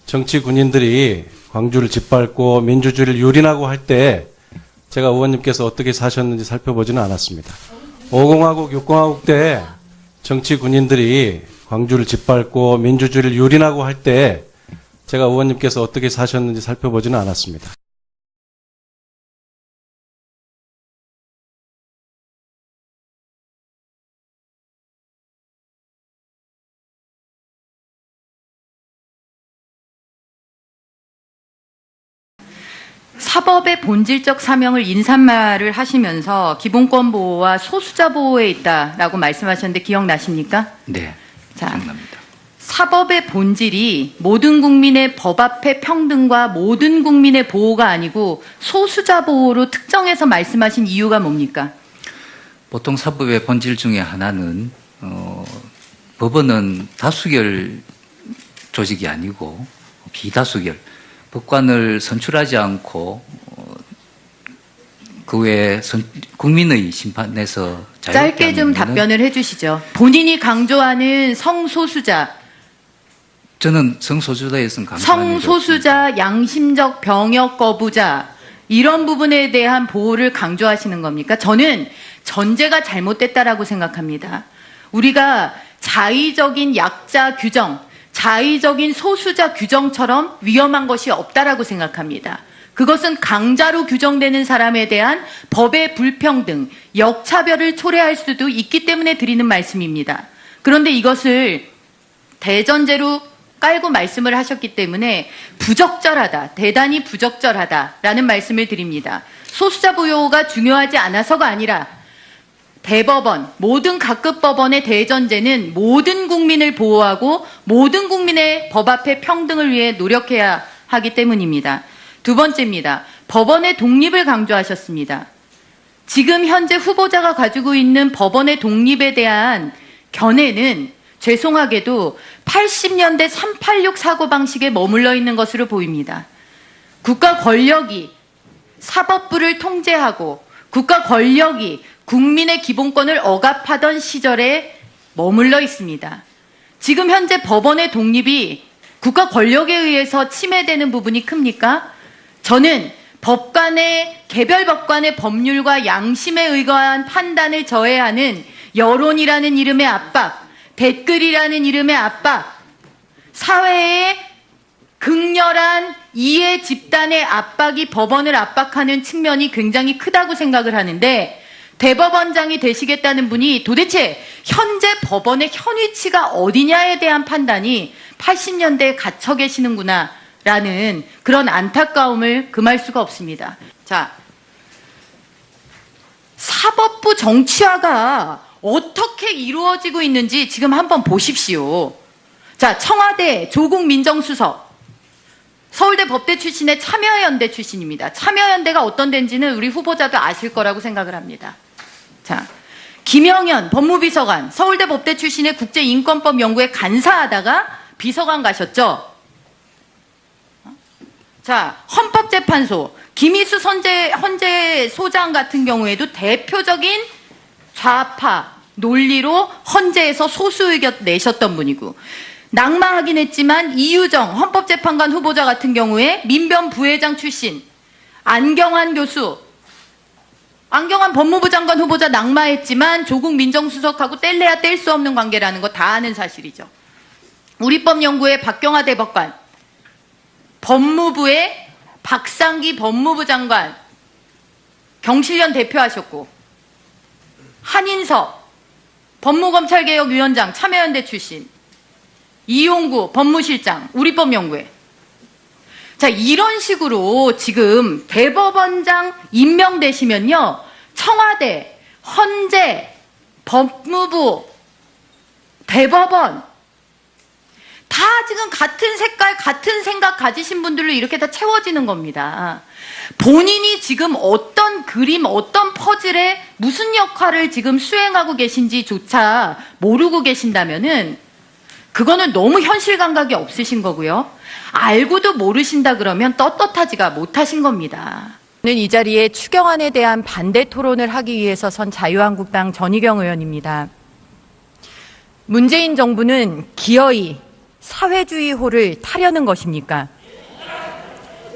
G: 정치 군인들이 광주를 짓밟고 민주주의를 유린하고 할 때 제가 의원님께서 어떻게 사셨는지 살펴보지는 않았습니다. 5공화국, 6공화국 때 정치 군인들이 광주를 짓밟고 민주주의를 유린하고 할 때 제가 의원님께서 어떻게 사셨는지 살펴보지는 않았습니다.
A: 사법의 본질적 사명을 인사말을 하시면서 기본권 보호와 소수자 보호에 있다라고 말씀하셨는데 기억나십니까?
B: 네,
A: 자,
B: 기억납니다.
A: 사법의 본질이 모든 국민의 법 앞에 평등과 모든 국민의 보호가 아니고 소수자 보호로 특정해서 말씀하신 이유가 뭡니까?
B: 보통 사법의 본질 중에 하나는 법원은 다수결 조직이 아니고 비다수결, 법관을 선출하지 않고 그 외에 국민의 심판에서
A: 짧게 좀 답변을 해주시죠. 본인이 강조하는 성소수자,
B: 저는 성소수자에서는 강조한
A: 성소수자, 양심적 병역 거부자 이런 부분에 대한 보호를 강조하시는 겁니까? 저는 전제가 잘못됐다라고 생각합니다. 우리가 자의적인 약자 규정, 자의적인 소수자 규정처럼 위험한 것이 없다라고 생각합니다. 그것은 강자로 규정되는 사람에 대한 법의 불평등, 역차별을 초래할 수도 있기 때문에 드리는 말씀입니다. 그런데 이것을 대전제로 깔고 말씀을 하셨기 때문에 부적절하다, 대단히 부적절하다라는 말씀을 드립니다. 소수자 보호가 중요하지 않아서가 아니라 대법원, 모든 각급 법원의 대전제는 모든 국민을 보호하고 모든 국민의 법 앞에 평등을 위해 노력해야 하기 때문입니다. 두 번째입니다. 법원의 독립을 강조하셨습니다. 지금 현재 후보자가 가지고 있는 법원의 독립에 대한 견해는 죄송하게도 80년대 386 사고방식에 머물러 있는 것으로 보입니다. 국가 권력이 사법부를 통제하고 국가 권력이 국민의 기본권을 억압하던 시절에 머물러 있습니다. 지금 현재 법원의 독립이 국가 권력에 의해서 침해되는 부분이 큽니까? 저는 개별 법관의 법률과 양심에 의거한 판단을 저해하는 여론이라는 이름의 압박, 댓글이라는 이름의 압박, 사회의 극렬한 이해 집단의 압박이 법원을 압박하는 측면이 굉장히 크다고 생각을 하는데 대법원장이 되시겠다는 분이 도대체 현재 법원의 현위치가 어디냐에 대한 판단이 80년대에 갇혀 계시는구나 라는 그런 안타까움을 금할 수가 없습니다. 자, 사법부 정치화가 어떻게 이루어지고 있는지 지금 한번 보십시오. 자, 청와대 조국 민정수석, 서울대 법대 출신의 참여연대 출신입니다. 참여연대가 어떤 데인지는 우리 후보자도 아실 거라고 생각을 합니다. 자, 김영현 법무비서관, 서울대 법대 출신의 국제인권법 연구에 간사하다가 비서관 가셨죠? 자, 헌법재판소, 김희수 헌재 소장 같은 경우에도 대표적인 좌파 논리로 헌재에서 소수 의견 내셨던 분이고, 낙마하긴 했지만 이유정 헌법재판관 후보자 같은 경우에 민변 부회장 출신, 안경환 교수, 안경환 법무부 장관 후보자 낙마했지만 조국 민정수석하고 뗄래야 뗄 수 없는 관계라는 거 다 아는 사실이죠. 우리법연구회 박경화 대법관, 법무부의 박상기 법무부 장관, 경실련 대표하셨고, 한인석 법무검찰개혁위원장 참여연대 출신, 이용구 법무실장 우리법연구회. 자, 이런 식으로 지금 대법원장 임명되시면요, 청와대, 헌재, 법무부, 대법원 다 지금 같은 색깔, 같은 생각 가지신 분들로 이렇게 다 채워지는 겁니다. 본인이 지금 어떤 그림, 어떤 퍼즐에 무슨 역할을 지금 수행하고 계신지조차 모르고 계신다면은 그거는 너무 현실 감각이 없으신 거고요. 알고도 모르신다 그러면 떳떳하지가 못하신 겁니다.
C: 저는 이 자리에 추경안에 대한 반대 토론을 하기 위해서 선 자유한국당 전희경 의원입니다. 문재인 정부는 기어이 사회주의호를 타려는 것입니까?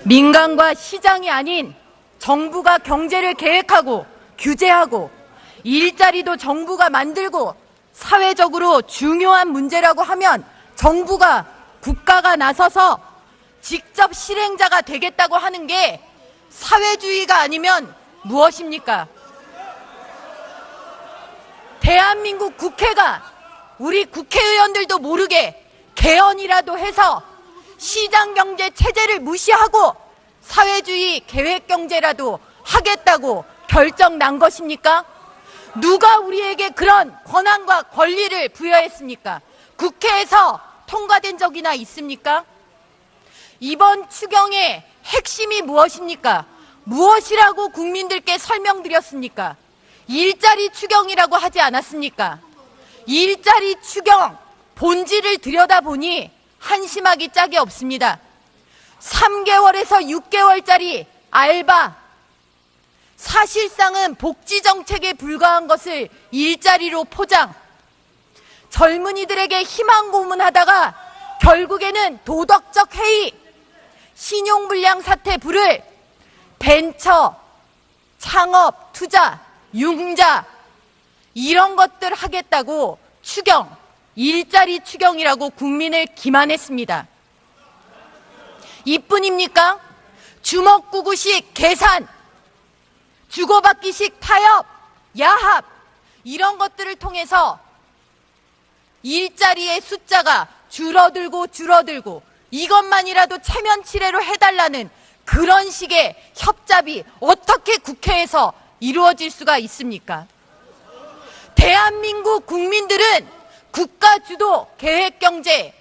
C: 민간과 시장이 아닌 정부가 경제를 계획하고 규제하고 일자리도 정부가 만들고 사회적으로 중요한 문제라고 하면 정부가 국가가 나서서 직접 실행자가 되겠다고 하는 게 사회주의가 아니면 무엇입니까? 대한민국 국회가 우리 국회의원들도 모르게 개헌이라도 해서 시장경제 체제를 무시하고 사회주의 계획경제라도 하겠다고 결정 난 것입니까? 누가 우리에게 그런 권한과 권리를 부여했습니까? 국회에서 통과된 적이나 있습니까? 이번 추경의 핵심이 무엇입니까? 무엇이라고 국민들께 설명드렸습니까? 일자리 추경이라고 하지 않았습니까? 일자리 추경 본질을 들여다보니 한심하기 짝이 없습니다. 3개월에서 6개월짜리 알바, 사실상은 복지정책에 불과한 것을 일자리로 포장, 젊은이들에게 희망 고문하다가 결국에는 도덕적 해이, 신용불량 사태 불을 벤처, 창업, 투자, 융자 이런 것들 하겠다고 추경, 일자리 추경이라고 국민을 기만했습니다. 이뿐입니까? 주먹구구식 계산, 주고받기식 타협, 야합 이런 것들을 통해서 일자리의 숫자가 줄어들고 이것만이라도 체면치레로 해달라는 그런 식의 협잡이 어떻게 국회에서 이루어질 수가 있습니까? 대한민국 국민들은 국가주도 계획경제,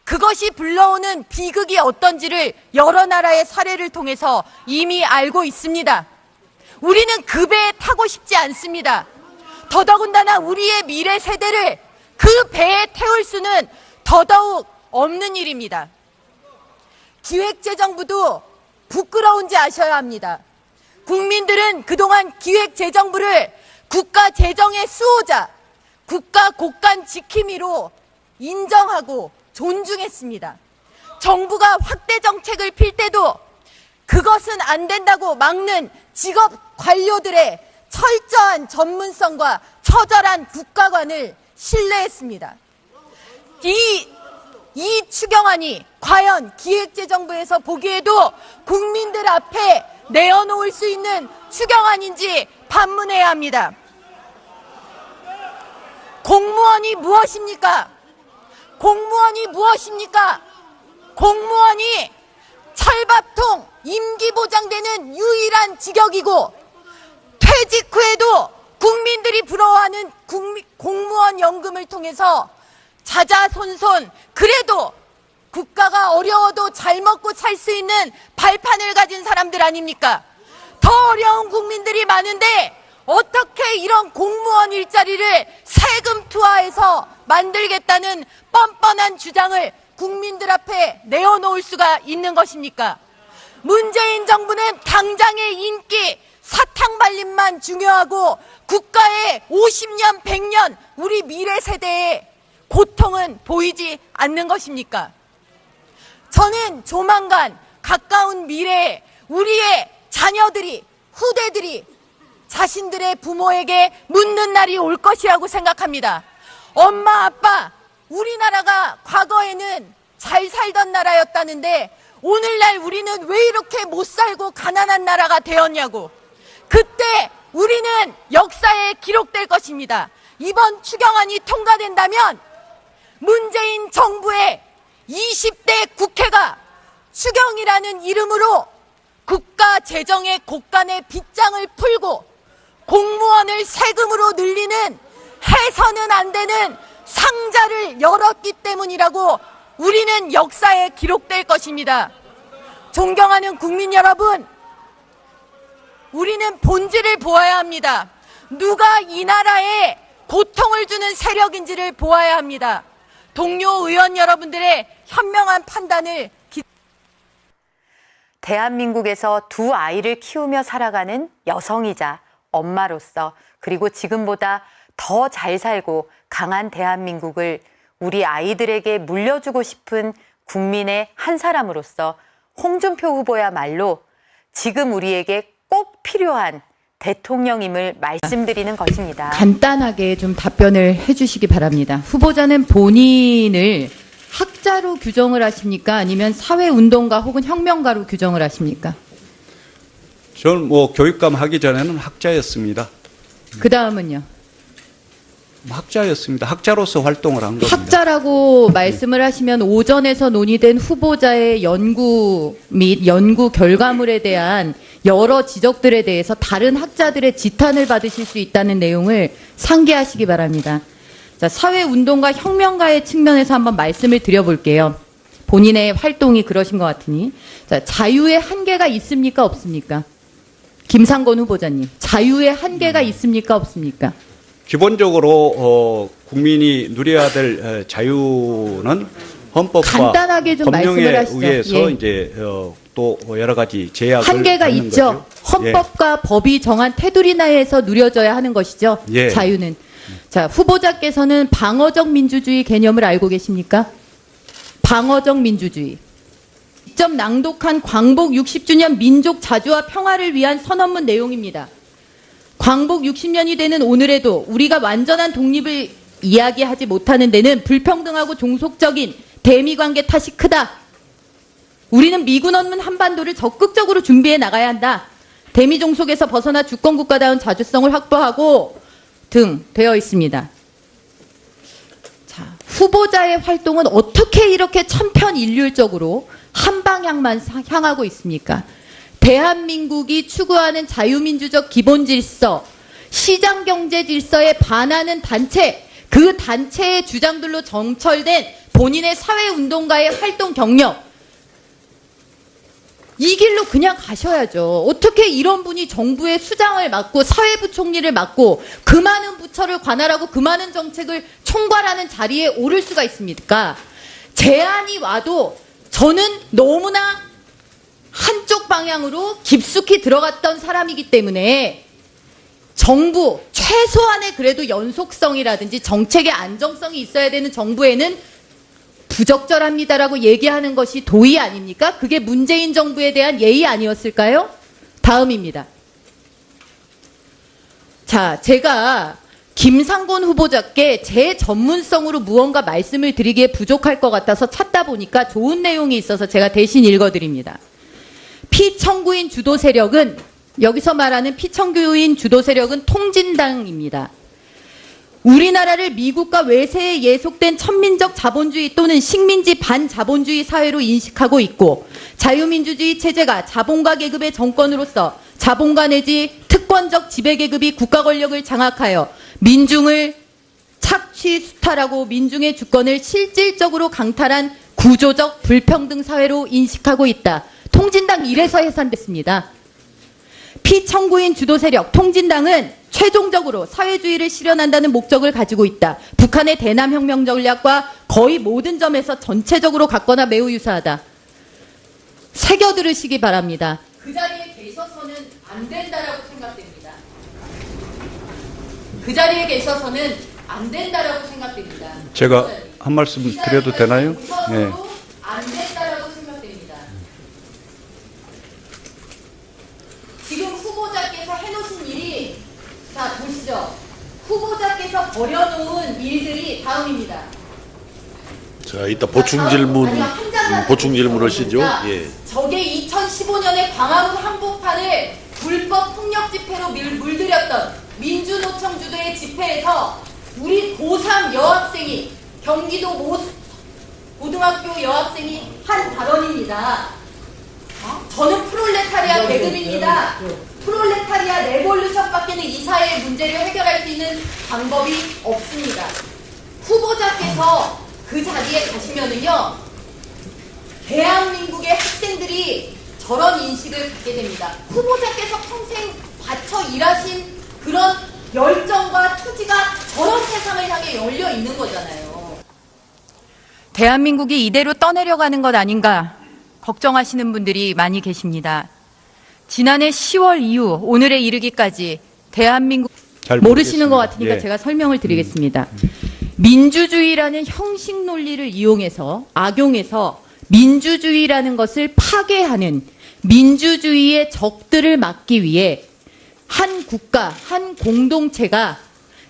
C: 그것이 불러오는 비극이 어떤지를 여러 나라의 사례를 통해서 이미 알고 있습니다. 우리는 그 배에 타고 싶지 않습니다. 더더군다나 우리의 미래 세대를 그 배에 태울 수는 더더욱 없는 일입니다. 기획재정부도 부끄러운지 아셔야 합니다. 국민들은 그동안 기획재정부를 국가 재정의 수호자, 국가 곳간 지킴이로 인정하고 존중했습니다. 정부가 확대 정책을 필 때도 그것은 안 된다고 막는 직업 관료들의 철저한 전문성과 처절한 국가관을 신뢰했습니다. 이 추경안이 과연 기획재정부에서 보기에도 국민들 앞에 내어놓을 수 있는 추경안인지 반문해야 합니다. 공무원이 무엇입니까? 공무원이 무엇입니까? 공무원이 철밥통 임기 보장되는 유일한 직역이고 퇴직 후에도 국민들이 부러워하는 공무원 연금을 통해서 자자손손 그래도 국가가 어려워도 잘 먹고 살 수 있는 발판을 가진 사람들 아닙니까? 더 어려운 국민들이 많은데 어떻게 이런 공무원 일자리를 세금 투하해서 만들겠다는 뻔뻔한 주장을 국민들 앞에 내어놓을 수가 있는 것입니까? 문재인 정부는 당장의 인기, 사탕 발림만 중요하고 국가의 50년, 100년 우리 미래 세대의 고통은 보이지 않는 것입니까? 저는 조만간 가까운 미래에 우리의 자녀들이, 후대들이 자신들의 부모에게 묻는 날이 올 것이라고 생각합니다. 엄마, 아빠, 우리나라가 과거에는 잘 살던 나라였다는데 오늘날 우리는 왜 이렇게 못 살고 가난한 나라가 되었냐고. 그때 우리는 역사에 기록될 것입니다. 이번 추경안이 통과된다면 문재인 정부의 20대 국회가 추경이라는 이름으로 국가 재정의 곳간의 빗장을 풀고 공무원을 세금으로 늘리는 해서는 안 되는 상자를 열었기 때문이라고 우리는 역사에 기록될 것입니다. 존경하는 국민 여러분, 우리는 본질을 보아야 합니다. 누가 이 나라에 고통을 주는 세력인지를 보아야 합니다. 동료 의원 여러분들의 현명한 판단을
J: 대한민국에서 두 아이를 키우며 살아가는 여성이자 엄마로서, 그리고 지금보다 더 잘 살고 강한 대한민국을 우리 아이들에게 물려주고 싶은 국민의 한 사람으로서 홍준표 후보야말로 지금 우리에게 꼭 필요한 대통령임을 말씀드리는 것입니다.
A: 간단하게 좀 답변을 해주시기 바랍니다. 후보자는 본인을 학자로 규정을 하십니까? 아니면 사회운동가 혹은 혁명가로 규정을 하십니까?
D: 저는 뭐 교육감 하기 전에는 학자였습니다.
A: 그 다음은요?
D: 학자였습니다. 학자로서 활동을 한 겁니다.
A: 학자라고 말씀을 하시면 오전에서 논의된 후보자의 연구 및 연구 결과물에 대한 여러 지적들에 대해서 다른 학자들의 지탄을 받으실 수 있다는 내용을 상기하시기 바랍니다. 자, 사회운동가 혁명가의 측면에서 한번 말씀을 드려볼게요. 본인의 활동이 그러신 것 같으니. 자, 자유의 한계가 있습니까? 없습니까? 김상곤 후보자님, 자유의 한계가 있습니까? 없습니까?
D: 기본적으로 국민이 누려야 될 자유는 헌법과
A: 간단하게 좀
D: 법령에
A: 말씀을 하시죠.
D: 의해서
A: 예.
D: 이제 또 여러 가지 제약을
A: 한계가
D: 받는
A: 있죠.
D: 거죠.
A: 헌법과 법이 정한 테두리 내에서 누려져야 하는 것이죠.
D: 예.
A: 자유는. 자, 후보자께서는 방어적 민주주의 개념을 알고 계십니까? 방어적 민주주의. 직접 낭독한 광복 60주년 민족 자주와 평화를 위한 선언문 내용입니다. 광복 60년이 되는 오늘에도 우리가 완전한 독립을 이야기하지 못하는 데는 불평등하고 종속적인 대미관계 탓이 크다. 우리는 미군 없는 한반도를 적극적으로 준비해 나가야 한다. 대미 종속에서 벗어나 주권국가다운 자주성을 확보하고 등 되어 있습니다. 자, 후보자의 활동은 어떻게 이렇게 천편일률적으로 한 방향만 향하고 있습니까? 대한민국이 추구하는 자유민주적 기본질서, 시장경제 질서에 반하는 단체, 그 단체의 주장들로 점철된 본인의 사회운동가의 활동 경력, 이 길로 그냥 가셔야죠. 어떻게 이런 분이 정부의 수장을 맡고 사회부총리를 맡고 그 많은 부처를 관할하고 그 많은 정책을 총괄하는 자리에 오를 수가 있습니까? 제안이 와도 저는 너무나 한쪽 방향으로 깊숙이 들어갔던 사람이기 때문에 정부, 최소한의 그래도 연속성이라든지 정책의 안정성이 있어야 되는 정부에는 부적절합니다라고 얘기하는 것이 도의 아닙니까? 그게 문재인 정부에 대한 예의 아니었을까요? 다음입니다. 자, 제가 김상곤 후보자께 제 전문성으로 무언가 말씀을 드리기에 부족할 것 같아서 찾다 보니까 좋은 내용이 있어서 제가 대신 읽어드립니다. 피청구인 주도 세력은, 여기서 말하는 피청구인 주도 세력은 통진당입니다. 우리나라를 미국과 외세에 예속된 천민적 자본주의 또는 식민지 반자본주의 사회로 인식하고 있고, 자유민주주의 체제가 자본가 계급의 정권으로서 자본가 내지 특권적 지배계급이 국가 권력을 장악하여 민중을 착취 수탈하고 민중의 주권을 실질적으로 강탈한 구조적 불평등 사회로 인식하고 있다. 통진당 이래서 해산됐습니다. 피청구인 주도 세력 통진당은 최종적으로 사회주의를 실현한다는 목적을 가지고 있다. 북한의 대남혁명 전략과 거의 모든 점에서 전체적으로 같거나 매우 유사하다. 새겨 들으시기 바랍니다. 그 자리에 계셔서는 안 된다라고 생각됩니다. 그 자리에 계셔서는 안 된다라고 생각됩니다.
D: 제가 한 말씀 드려도 되나요? 예.
A: 안 된다라고 생각됩니다. 지금 후보자께서 해놓으신 일이, 자 보시죠. 후보자께서 버려놓은 일들이 다음입니다.
E: 자, 이따 보충 질문 하시죠. 예.
A: 저게 2015년에 광화문 한복판을 불법 폭력 집회로 물들였던 민주노총 주도의 집회에서 우리 고3 여학생이, 경기도 고등학교 여학생이 한 발언입니다.
C: 저는 프롤레타리아 계급입니다. 프롤레타리아 레볼루션밖에는 이 사회의 문제를 해결할 수 있는 방법이 없습니다. 후보자께서 그 자리에 가시면은요, 대한민국의 학생들이 저런 인식을 갖게 됩니다. 후보자께서 평생 바쳐 일하신 그런 열정과 투지가 저런 세상을 향해 열려 있는 거잖아요. 대한민국이 이대로 떠내려가는 것 아닌가 걱정하시는 분들이 많이 계십니다. 지난해 10월 이후 오늘에 이르기까지 대한민국 모르시는 것 같으니까 제가 설명을 드리겠습니다. 민주주의라는 형식 논리를 이용해서 악용해서 민주주의라는 것을 파괴하는 민주주의의 적들을 막기 위해 한 국가, 한 공동체가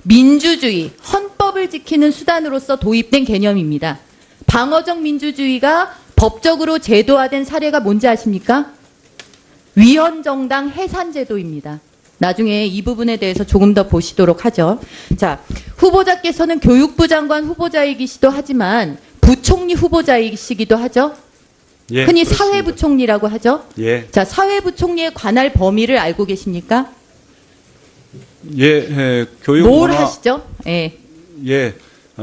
C: 민주주의, 헌법을 지키는 수단으로서 도입된 개념입니다. 방어적 민주주의가 법적으로 제도화된 사례가 뭔지 아십니까? 위헌정당 해산제도입니다. 나중에 이 부분에 대해서 조금 더 보시도록 하죠. 자, 후보자께서는 교육부 장관 후보자이기시도 하지만 부총리 후보자이시기도 하죠.
D: 예,
C: 흔히
D: 그렇습니다.
C: 사회부총리라고 하죠.
D: 예.
C: 자, 사회부총리에 관할 범위를 알고 계십니까?
D: 예, 교육
C: 뭘
D: 문화,
C: 하시죠? 예.
D: 예,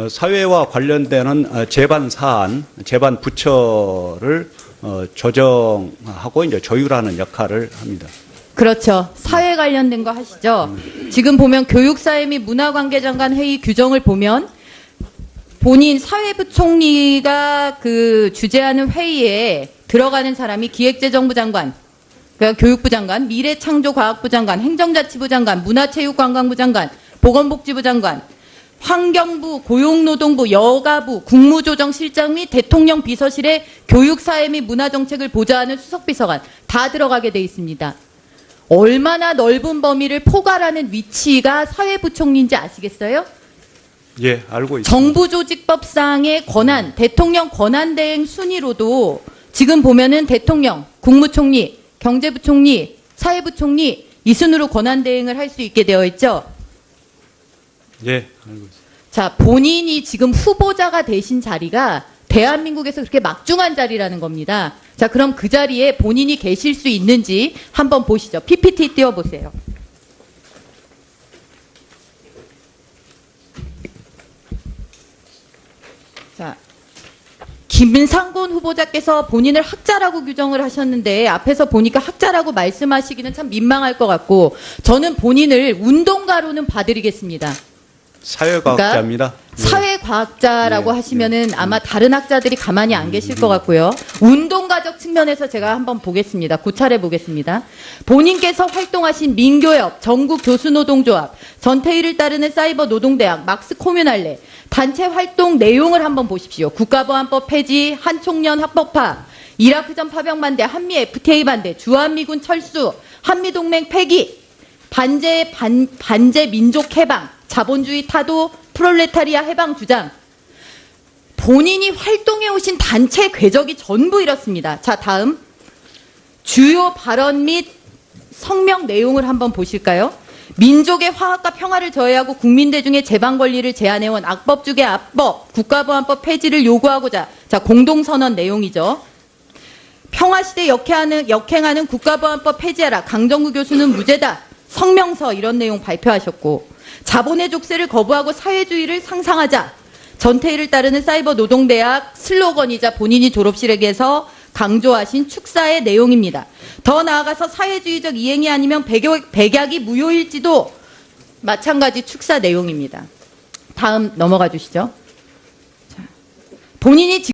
D: 사회와 관련되는 재반 사안, 재반 부처를 조정하고 이제 조율하는 역할을 합니다.
C: 그렇죠. 사회 관련된 거 하시죠. 지금 보면 교육사회 및 문화관계장관 회의 규정을 보면 본인 사회부총리가 그 주재하는 회의에 들어가는 사람이 기획재정부 장관, 그러니까 교육부 장관, 미래창조과학부 장관, 행정자치부 장관, 문화체육관광부 장관, 보건복지부 장관, 환경부, 고용노동부, 여가부, 국무조정실장 및 대통령 비서실의 교육사회 및 문화정책을 보좌하는 수석비서관 다 들어가게 돼 있습니다. 얼마나 넓은 범위를 포괄하는 위치가 사회부총리인지 아시겠어요?
D: 예, 알고 있습니다.
C: 정부조직법상의 권한, 대통령 권한대행 순위로도 지금 보면은 대통령, 국무총리, 경제부총리, 사회부총리 이 순으로 권한대행을 할 수 있게 되어 있죠.
D: 예, 알고 있습니다.
C: 자, 본인이 지금 후보자가 되신 자리가 대한민국에서 그렇게 막중한 자리라는 겁니다. 자, 그럼 그 자리에 본인이 계실 수 있는지 한번 보시죠. PPT 띄워보세요. 자, 김상곤 후보자께서 본인을 학자라고 규정을 하셨는데 앞에서 보니까 학자라고 말씀하시기는 참 민망할 것 같고 저는 본인을 운동가로는 봐드리겠습니다.
D: 사회과학자입니다.
C: 그러니까 사회과학자라고
D: 예,
C: 하시면은 아마 다른 학자들이 가만히 안 계실 것 같고요. 운동가적 측면에서 제가 한번 보겠습니다. 고찰해 보겠습니다. 본인께서 활동하신 민교협, 전국교수노동조합, 전태일을 따르는 사이버노동대학, 막스코뮤날레 단체 활동 내용을 한번 보십시오. 국가보안법 폐지, 한총련 합법화, 이라크전 파병 반대, 한미 FTA 반대, 주한미군 철수, 한미동맹 폐기, 반제 민족 해방, 자본주의 타도, 프롤레타리아 해방 주장. 본인이 활동해 오신 단체 궤적이 전부 이렇습니다. 자, 다음 주요 발언 및 성명 내용을 한번 보실까요? 민족의 화합과 평화를 저해하고 국민대 중에 재방 권리를 제한해온 악법주계 압법, 국가보안법 폐지를 요구하고자. 자, 공동선언 내용이죠. 평화시대 역행하는 국가보안법 폐지하라. 강정구 교수는 무죄다. 성명서 이런 내용 발표하셨고 자본의 족쇄를 거부하고 사회주의를 상상하자. 전태일을 따르는 사이버 노동대학 슬로건이자 본인이 졸업실에게서 강조하신 축사의 내용입니다. 더 나아가서 사회주의적 이행이 아니면 백약이 무효일지도 마찬가지 축사 내용입니다. 다음 넘어가 주시죠. 자, 본인이